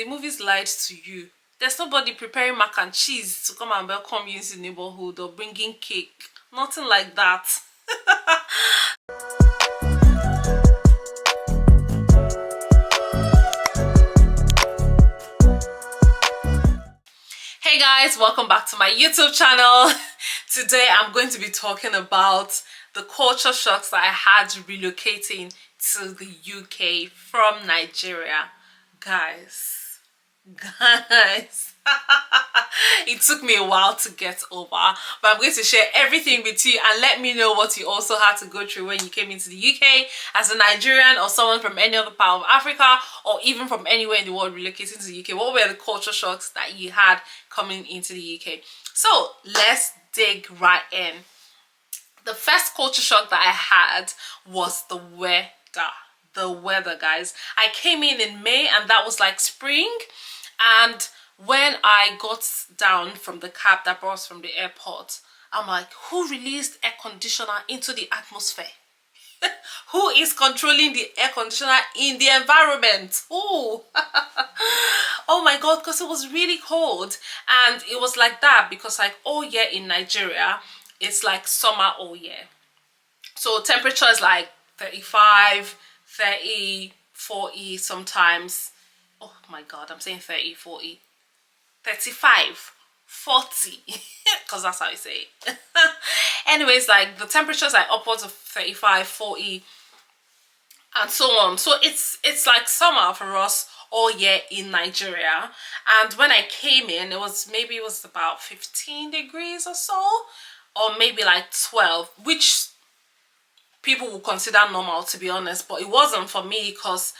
The movies lied to you. There's nobody preparing mac and cheese to come and welcome you into the neighborhood or bringing cake. Nothing like that. Hey guys, welcome back to my YouTube channel. Today I'm going to be talking about the culture shocks that I had relocating to the UK from Nigeria. Guys, it took me a while to get over, but I'm going to share everything with you and let me know what you also had to go through when you came into the UK as a Nigerian or someone from any other part of Africa or even from anywhere in the world relocating to the UK. What were the culture shocks that you had coming into the UK? So let's dig right in. The first culture shock that I had was the weather. The weather, guys. I came in May and that was like spring, and when I got down from the cab that brought us from the airport, I'm like, who released air conditioner into the atmosphere? Who is controlling the air conditioner in the environment? Oh, oh my god, because it was really cold. And it was like that because like all year in Nigeria, it's like summer all year. So temperature is like 35, 30, 40 sometimes. Oh my god, I'm saying 30, 40. 35, 40, because that's how I say it. Anyways, like the temperatures are upwards of 35, 40 and so on. So it's like summer for us all year in Nigeria. And when I came in, it was about 15 degrees or so, or maybe like 12, which people would consider normal, to be honest, but it wasn't for me because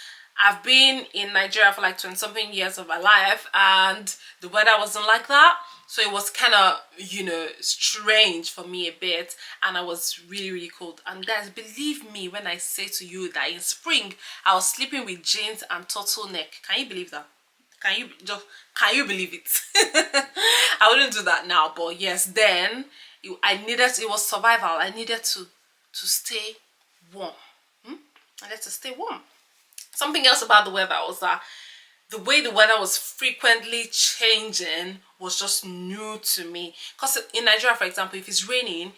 I've been in Nigeria for like 20 something years of my life and the weather wasn't like that. So it was kind of, you know, strange for me a bit, and I was really cold. And guys, believe me when I say to you that in spring I was sleeping with jeans and turtleneck. Can you believe that? Can you believe it? I wouldn't do that now, but yes, then it was survival. I needed to stay warm. I needed to stay warm. Something else about the weather was that the way the weather was frequently changing was just new to me. Because in Nigeria, for example, if it's raining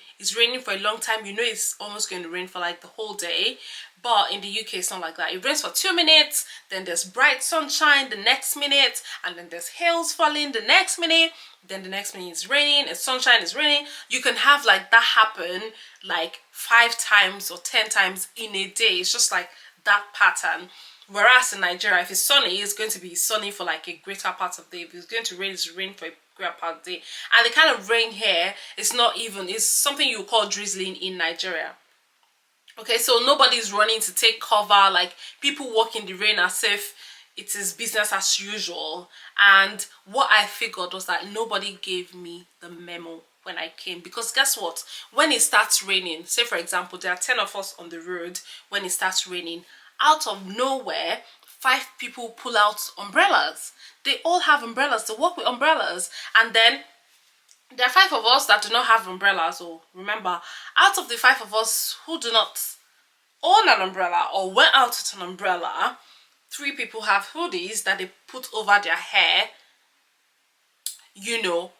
for a long time, you know it's almost going to rain for like the whole day. But in the UK, it's not like that. It rains for 2 minutes, then there's bright sunshine the next minute, and then there's hails falling the next minute, then the next minute it's raining, it's sunshine, it's raining. You can have like that happen like 5 times or 10 times in a day. It's just like that pattern. Whereas in Nigeria, if it's sunny, it's going to be sunny for like a greater part of the day. If it's going to rain, it's rain for a greater part of the day. And the kind of rain here is not even, it's something you call drizzling in Nigeria. Okay, so nobody's running to take cover, like people walk in the rain as if it is business as usual. And what I figured was that nobody gave me the memo when I came, because guess what, when it starts raining, say for example there are 10 of us on the road, when it starts raining, out of nowhere 5 people pull out umbrellas. They all have umbrellas, they walk with umbrellas, and then there are 5 of us that do not have umbrellas. So remember, out of the 5 of us who do not own an umbrella or went out with an umbrella, 3 people have hoodies that they put over their hair, you know,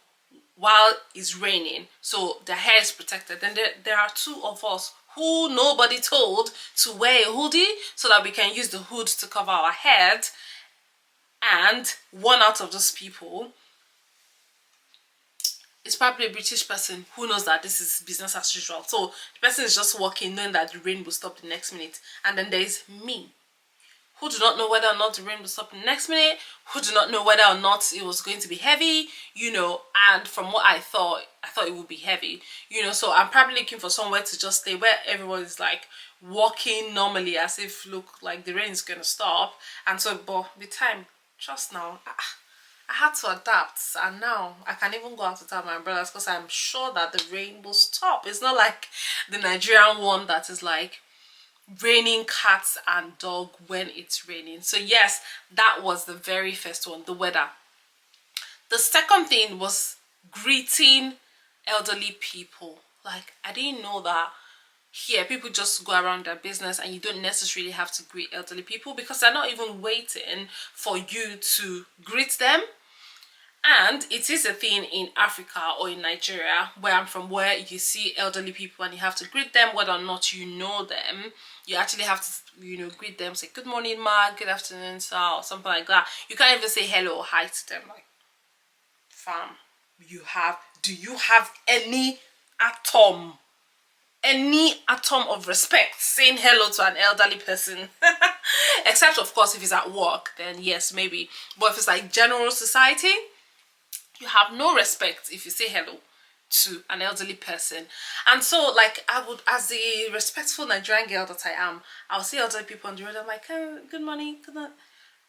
while it's raining, so their hair is protected. Then there are 2 of us who nobody told to wear a hoodie so that we can use the hood to cover our head. And 1 out of those people is probably a British person who knows that this is business as usual. So the person is just walking knowing that the rain will stop the next minute. And then there's me, who do not know whether or not the rain will stop in the next minute, who do not know whether or not it was going to be heavy, you know. And from what I thought it would be heavy, you know. So I'm probably looking for somewhere to just stay where everyone is like walking normally as if look like the rain is going to stop. And so, but the time, just now, I had to adapt, and now I can even go out without my umbrellas because I'm sure that the rain will stop. It's not like the Nigerian one that is like raining cats and dog when it's raining. So yes, that was the very first one, the weather. The second thing was greeting elderly people. Like, I didn't know that here people just go around their business and you don't necessarily have to greet elderly people because they're not even waiting for you to greet them. And it is a thing in Africa or in Nigeria, where I'm from, where you see elderly people and you have to greet them whether or not you know them. You actually have to, greet them, say good morning ma, good afternoon sir, or something like that. You can't even say hello or hi to them. Like, fam, do you have any atom of respect saying hello to an elderly person? Except of course if it's at work, then yes, maybe. But if it's like general society, you have no respect if you say hello to an elderly person. And so, like, I would, as a respectful Nigerian girl that I am, I'll see elderly people on the road, I'm like, good morning, good night.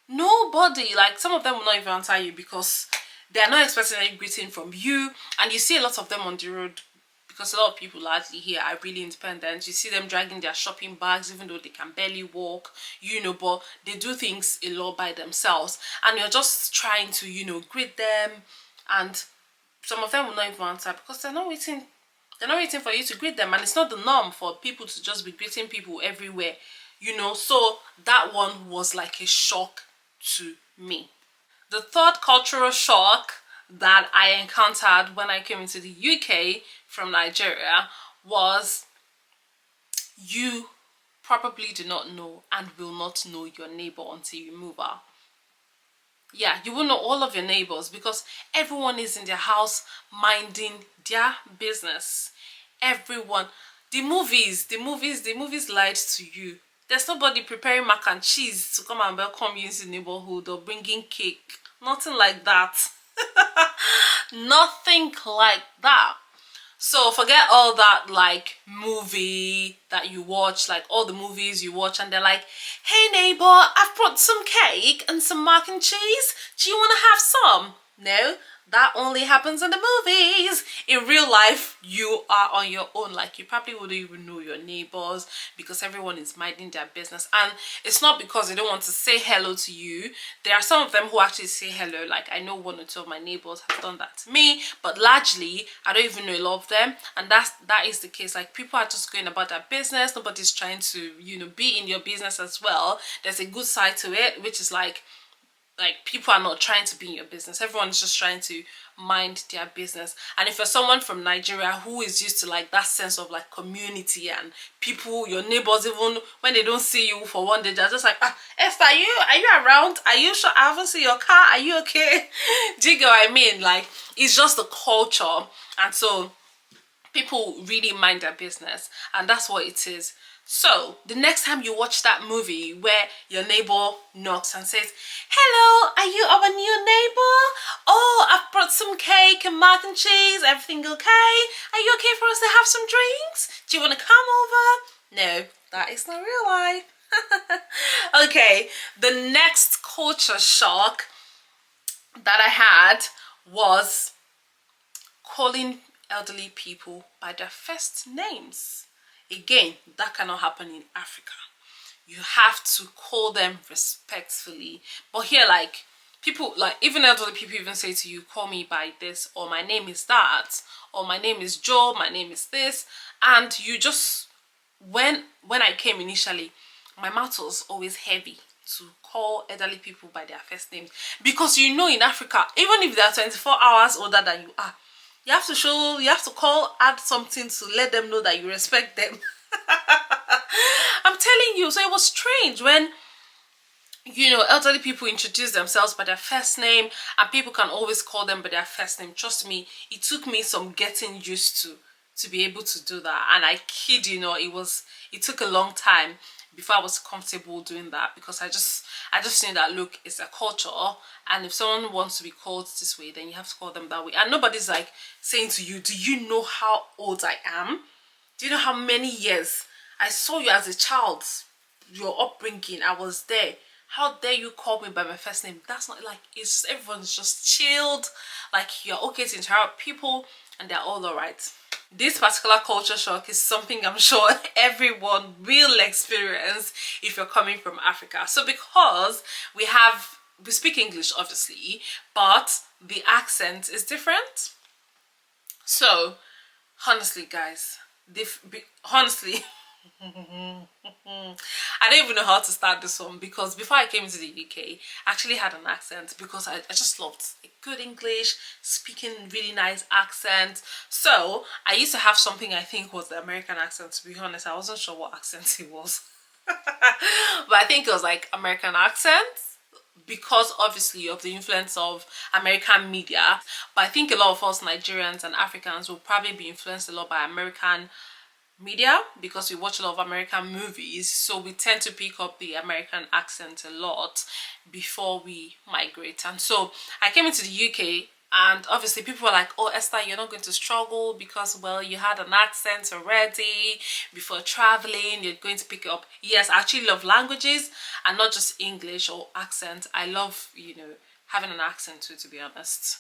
Nobody, like, some of them will not even answer you because they're not expecting any greeting from you. And you see a lot of them on the road because a lot of people largely here are really independent. You see them dragging their shopping bags even though they can barely walk, but they do things a lot by themselves. And you're just trying to, greet them, and some of them will not even answer because they're not waiting for you to greet them. And it's not the norm for people to just be greeting people everywhere, so that one was like a shock to me. The third cultural shock that I encountered when I came into the UK from Nigeria was you probably do not know and will not know your neighbor until you move out. Yeah, you will know all of your neighbors because everyone is in their house minding their business. Everyone. The movies lied to you. There's nobody preparing mac and cheese to come and welcome you into the neighborhood or bringing cake. Nothing like that. Nothing like that. So forget all that like movie that you watch, like all the movies you watch and they're like, hey neighbor, I've brought some cake and some mac and cheese. Do you want to have some? No, that only happens in the movies. In real life, you are on your own. Like, you probably wouldn't even know your neighbors because everyone is minding their business. And it's not because they don't want to say hello to you. There are some of them who actually say hello. Like, I know one or two of my neighbors have done that to me, but largely I don't even know a lot of them. And that is the case. Like, people are just going about their business. Nobody's trying to be in your business as well. There's a good side to it, which is like people are not trying to be in your business. Everyone's just trying to mind their business. And if you're someone from Nigeria who is used to like that sense of like community and people, your neighbors, even when they don't see you for one day, they're just like, Esther, are you around? Are you sure? I haven't seen your car. Are you okay? Do you get what I mean? Like, it's just the culture. And so people really mind their business, and that's what it is. So the next time you watch that movie where your neighbor knocks and says, hello, are you our new neighbor? Oh, I've brought some cake and mac and cheese, everything okay? Are you okay for us to have some drinks? Do you want to come over? No, that is not real life. Okay, the next culture shock that I had was calling elderly people by their first names. Again, that cannot happen in Africa. You have to call them respectfully. But here, like, people, like, even elderly people even say to you, call me by this, or my name is that, or my name is Joe, my name is this. And you just, when I came initially, my mouth was always heavy to call elderly people by their first names. Because in Africa, even if they are 24 hours older than you are, you have to add something to let them know that you respect them. I'm telling you. So it was strange when, elderly people introduce themselves by their first name and people can always call them by their first name. Trust me, it took me some getting used to be able to do that. And I kid you not, it took a long time before I was comfortable doing that, because I just knew that, look, it's a culture, and if someone wants to be called this way, then you have to call them that way. And nobody's like saying to you, do you know how old I am? Do you know how many years I saw you as a child, your upbringing, I was there. How dare you call me by my first name? That's not like, it's everyone's just chilled, like you're okay to interrupt people and they're all alright. This particular culture shock is something I'm sure everyone will experience if you're coming from Africa. So because we speak English obviously, but the accent is different. So honestly guys, honestly, I don't even know how to start this one, because before I came to the UK, I actually had an accent, because I just loved good English, speaking really nice accent. So I used to have something I think was the American accent. To be honest, I wasn't sure what accent it was. But I think it was like American accent, because obviously of the influence of American media. But I think a lot of us Nigerians and Africans will probably be influenced a lot by American media, because we watch a lot of American movies, so we tend to pick up the American accent a lot before we migrate. And so I came into the UK, and obviously people were like, oh Esther, you're not going to struggle, because well, you had an accent already before traveling, you're going to pick it up. Yes, I actually love languages, and not just English or accent. I love, you know, having an accent too, to be honest.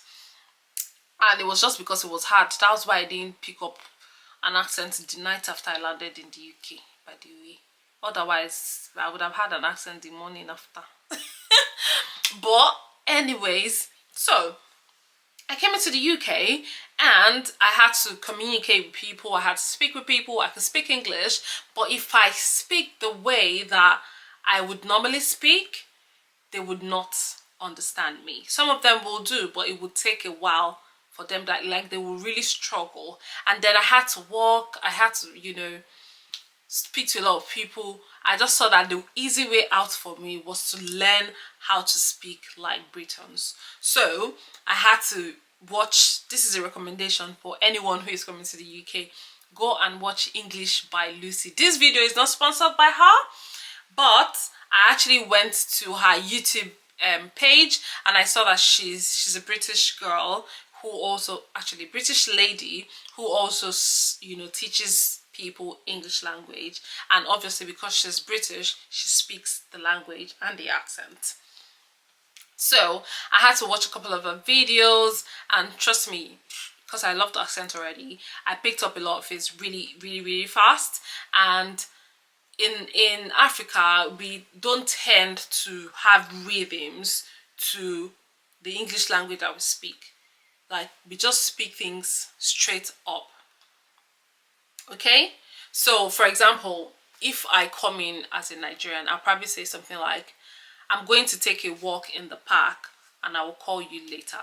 And it was just because it was hard. That was why I didn't pick up an accent the night after I landed in the UK, by the way. Otherwise, I would have had an accent the morning after. But anyways, so I came into the UK, and I had to communicate with people, I had to speak with people. I could speak English, but if I speak the way that I would normally speak, they would not understand me. Some of them will do, but it would take a while for them, that like they will really struggle. And then I had to walk, I had to, you know, speak to a lot of people. I just saw that the easy way out for me was to learn how to speak like Britons. So I had to watch, this is a recommendation for anyone who is coming to the UK, go and watch English by Lucy. This video is not sponsored by her, but I actually went to her YouTube page, and I saw that she's a British girl who also, actually British lady, who also, you know, teaches people English language. And obviously because she's British, she speaks the language and the accent. So I had to watch a couple of her videos, and trust me, because I love the accent already, I picked up a lot of it really fast. And in Africa, we don't tend to have rhythms to the English language that we speak. Like, we just speak things straight up. Okay? So, for example, if I come in as a Nigerian, I'll probably say something like, I'm going to take a walk in the park and I will call you later.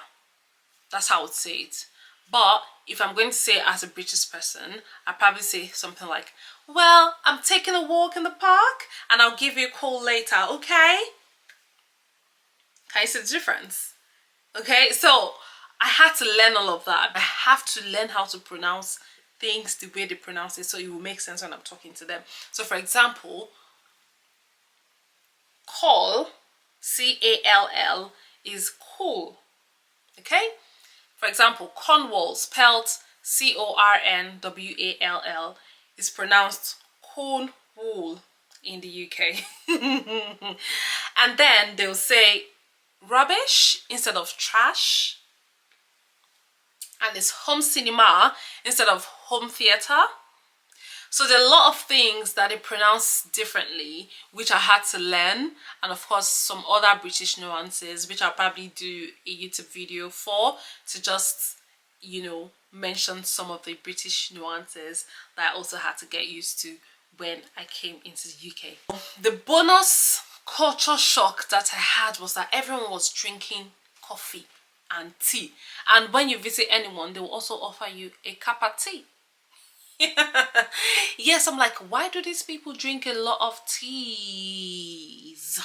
That's how I would say it. But if I'm going to say it as a British person, I'll probably say something like, well, I'm taking a walk in the park and I'll give you a call later, okay? Can you see the difference? Okay, so I had to learn all of that. I have to learn how to pronounce things the way they pronounce it, so it will make sense when I'm talking to them. So for example, call, C-A-L-L, is cool. Okay? For example, Cornwall, spelled C-O-R-N-W-A-L-L, is pronounced Cornwall in the UK. And then they'll say rubbish instead of trash. And it's home cinema instead of home theater. So there are a lot of things that they pronounce differently, which I had to learn. And of course, some other British nuances, which I'll probably do a YouTube video for, to just, you know, mention some of the British nuances that I also had to get used to when I came into the UK. The bonus culture shock that I had was that everyone was drinking coffee and tea. And when you visit anyone, they will also offer you a cup of tea. Yes, I'm like, why do these people drink a lot of teas?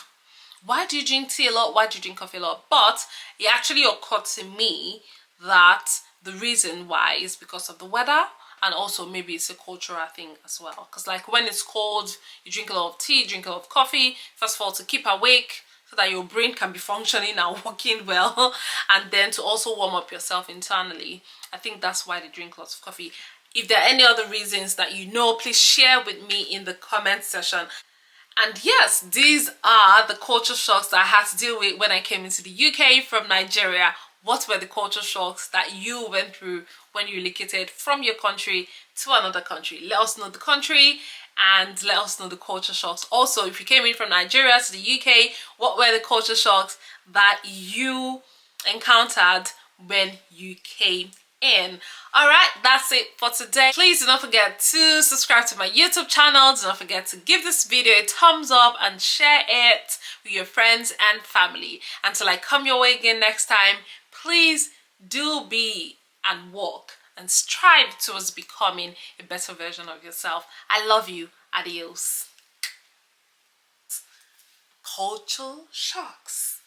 Why do you drink tea a lot? Why do you drink coffee a lot? But it actually occurred to me that the reason why is because of the weather, and also maybe it's a cultural thing as well. Because like when it's cold, you drink a lot of tea, drink a lot of coffee, first of all to keep awake, so that your brain can be functioning and working well, and then to also warm up yourself internally. I think that's why they drink lots of coffee. If there are any other reasons that you know, please share with me in the comment section. And yes, these are the culture shocks that I had to deal with when I came into the UK from Nigeria. What were the culture shocks that you went through when you relocated from your country to another country? Let us know the country and let us know the culture shocks. Also, if you came in from Nigeria to the UK, what were the culture shocks that you encountered when you came in. All right, that's it for today. Please do not forget to subscribe to my YouTube channel. Do not forget to give this video a thumbs up and share it with your friends and family. Until I come your way again next time, please do be and walk and strive towards becoming a better version of yourself. I love you. Adios. Culture shocks.